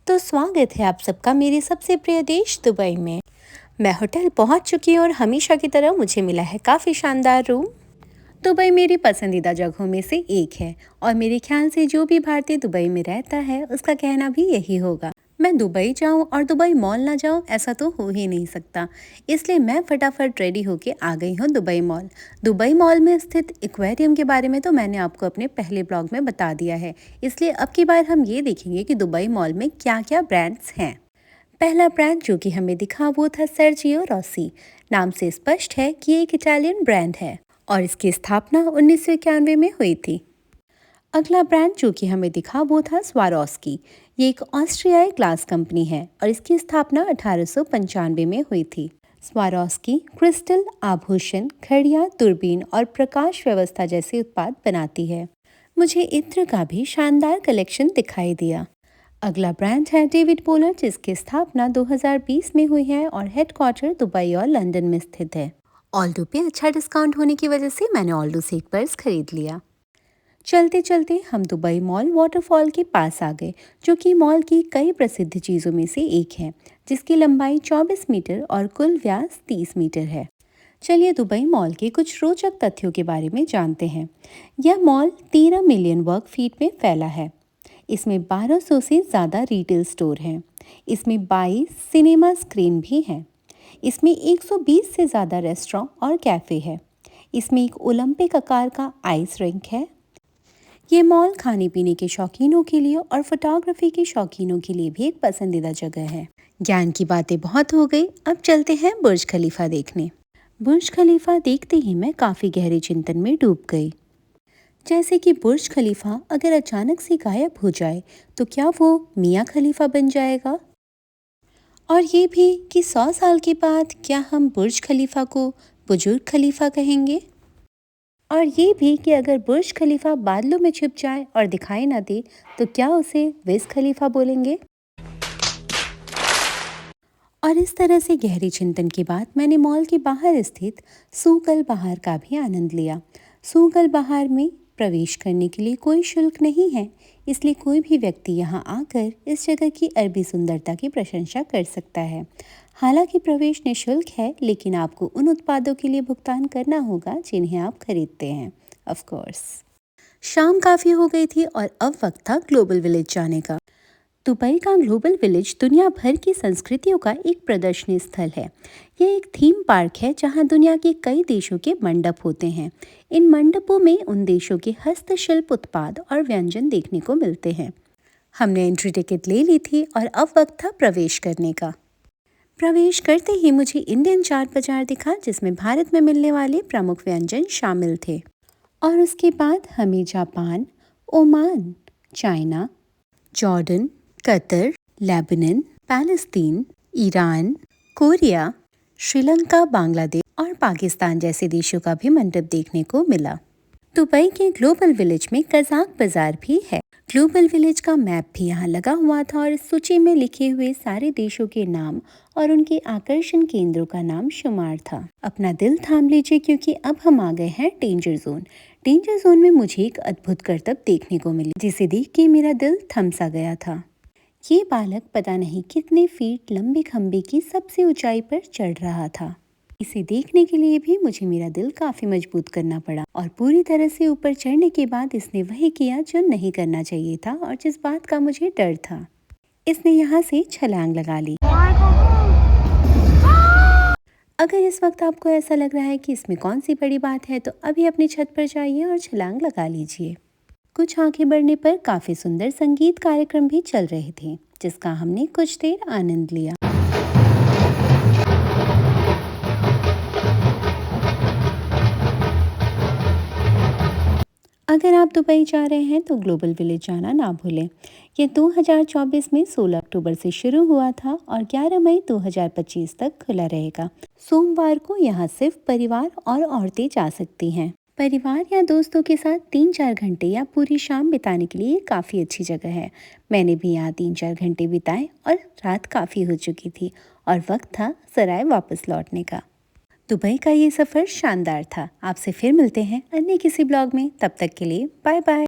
तो स्वागत है आप सबका मेरे सबसे प्रिय देश दुबई में। मैं होटल पहुंच चुकी हूँ और हमेशा की तरह मुझे मिला है काफ़ी शानदार रूम। दुबई मेरी पसंदीदा जगहों में से एक है और मेरे ख्याल से जो भी भारतीय दुबई में रहता है उसका कहना भी यही होगा। मैं दुबई जाऊं और दुबई मॉल ना जाऊं ऐसा तो हो ही नहीं सकता। इसलिए मैं फटाफट रेडी होके आ गई हूं दुबई मॉल। दुबई मॉल में स्थित एक्वेरियम के बारे में तो मैंने आपको अपने पहले ब्लॉग में बता दिया है, इसलिए अब की बार हम ये देखेंगे कि दुबई मॉल में क्या क्या ब्रांड्स हैं। पहला ब्रांड जो कि हमें दिखा वो था सर्जियो रॉसी। नाम से स्पष्ट है कि ये एक इटालियन ब्रांड है और इसकी स्थापना 1991 में हुई थी। अगला ब्रांड जो कि हमें दिखा वो था स्वारोस्की। ये एक ऑस्ट्रियाई ग्लास कंपनी है और इसकी स्थापना 1895 में हुई थी। स्वारोस्की क्रिस्टल, आभूषण, घड़ियां, दूरबीन और प्रकाश व्यवस्था जैसे उत्पाद बनाती है। मुझे इत्र का भी शानदार कलेक्शन दिखाई दिया। अगला ब्रांड है डेविड पोलर, जिसकी स्थापना 2020 में हुई है और हेडक्वार्टर दुबई और लंदन में स्थित है। ऑल्डो पे अच्छा डिस्काउंट होने की वजह से मैंने ऑल्डो से एक पर्स खरीद लिया। चलते चलते हम दुबई मॉल वाटरफॉल के पास आ गए, जो कि मॉल की कई प्रसिद्ध चीज़ों में से एक है, जिसकी लंबाई 24 मीटर और कुल व्यास 30 मीटर है। चलिए दुबई मॉल के कुछ रोचक तथ्यों के बारे में जानते हैं। यह मॉल 13 मिलियन वर्ग फीट में फैला है। इसमें 1200 से ज़्यादा रिटेल स्टोर हैं। इसमें 22 सिनेमा स्क्रीन भी हैं। इसमें 120 से ज़्यादा रेस्टोरेंट और कैफ़े है। इसमें एक ओलंपिक आकार का आइस रिंक है। ये मॉल खाने पीने के शौकीनों के लिए और फोटोग्राफी के शौकीनों के लिए भी एक पसंदीदा जगह है। ज्ञान की बातें बहुत हो गई, अब चलते हैं बुर्ज खलीफा देखने। बुर्ज खलीफा देखते ही मैं काफ़ी गहरे चिंतन में डूब गई। जैसे कि बुर्ज खलीफा अगर अचानक से गायब हो जाए तो क्या वो मियाँ खलीफा बन जाएगा? और ये भी कि 100 साल के बाद क्या हम बुर्ज खलीफा को बुजुर्ग खलीफा कहेंगे? और ये भी कि अगर बुर्ज खलीफा बादलों में छिप जाए और दिखाई ना दे तो क्या उसे विज खलीफा बोलेंगे? और इस तरह से गहरी चिंतन के बाद मैंने मॉल के बाहर स्थित सूक अल बहार का भी आनंद लिया। सूक अल बहार में प्रवेश करने के लिए कोई शुल्क नहीं है, इसलिए कोई भी व्यक्ति यहाँ आकर इस जगह की अरबी सुंदरता की प्रशंसा कर सकता है। हालांकि प्रवेश निःशुल्क है, लेकिन आपको उन उत्पादों के लिए भुगतान करना होगा जिन्हें आप खरीदते हैं, ऑफ कोर्स। शाम काफ़ी हो गई थी और अब वक्त था ग्लोबल विलेज जाने का। दुबई का ग्लोबल विलेज दुनिया भर की संस्कृतियों का एक प्रदर्शनी स्थल है। यह एक थीम पार्क है जहां दुनिया के कई देशों के मंडप होते हैं। इन मंडपों में उन देशों के हस्तशिल्प उत्पाद और व्यंजन देखने को मिलते हैं। हमने एंट्री टिकट ले ली थी और अब वक्त था प्रवेश करने का। प्रवेश करते ही मुझे इंडियन चाट बाजार दिखा, जिसमें भारत में मिलने वाले प्रमुख व्यंजन शामिल थे। और उसके बाद हमें Japan, Oman, China, Jordan, Qatar, Lebanon, Palestine, Iran, Korea, Sri Lanka, Bangladesh और पाकिस्तान जैसे देशों का भी मंडप देखने को मिला। दुबई के ग्लोबल विलेज में कज़ाक बाजार भी है। ग्लोबल विलेज का मैप भी यहाँ लगा हुआ था और इस सूची में लिखे हुए सारे देशों के नाम और उनके आकर्षण केंद्रों का नाम शुमार था। अपना दिल थाम लीजिए, क्योंकि अब हम आ गए हैं डेंजर जोन। डेंजर जोन में मुझे एक अद्भुत करतब देखने को मिली, जिसे देख के मेरा दिल थम सा गया था। ये बालक पता नहीं कितने फीट लंबे खंबे की सबसे ऊंचाई पर चढ़ रहा था। इसे देखने के लिए भी मुझे मेरा दिल काफी मजबूत करना पड़ा और पूरी तरह से ऊपर चढ़ने के बाद इसने वही किया जो नहीं करना चाहिए था और जिस बात का मुझे डर था। इसने यहाँ से छलांग लगा ली। अगर इस वक्त आपको ऐसा लग रहा है कि इसमें कौन सी बड़ी बात है, तो अभी अपनी छत पर जाइए और छलांग लगा लीजिए। कुछ आगे बढ़ने पर काफी सुंदर संगीत कार्यक्रम भी चल रहे थे, जिसका हमने कुछ देर आनंद लिया। अगर आप दुबई जा रहे हैं तो ग्लोबल विलेज जाना ना भूलें। ये 2024 में 16 अक्टूबर से शुरू हुआ था और 11 मई 2025 तक खुला रहेगा। सोमवार को यहाँ सिर्फ परिवार और औरतें जा सकती हैं। परिवार या दोस्तों के साथ 3-4 घंटे या पूरी शाम बिताने के लिए काफ़ी अच्छी जगह है। मैंने भी यहाँ 3-4 घंटे बिताए और रात काफ़ी हो चुकी थी और वक्त था सराय वापस लौटने का। दुबई का ये सफ़र शानदार था। आपसे फिर मिलते हैं अन्य किसी ब्लॉग में। तब तक के लिए बाय बाय।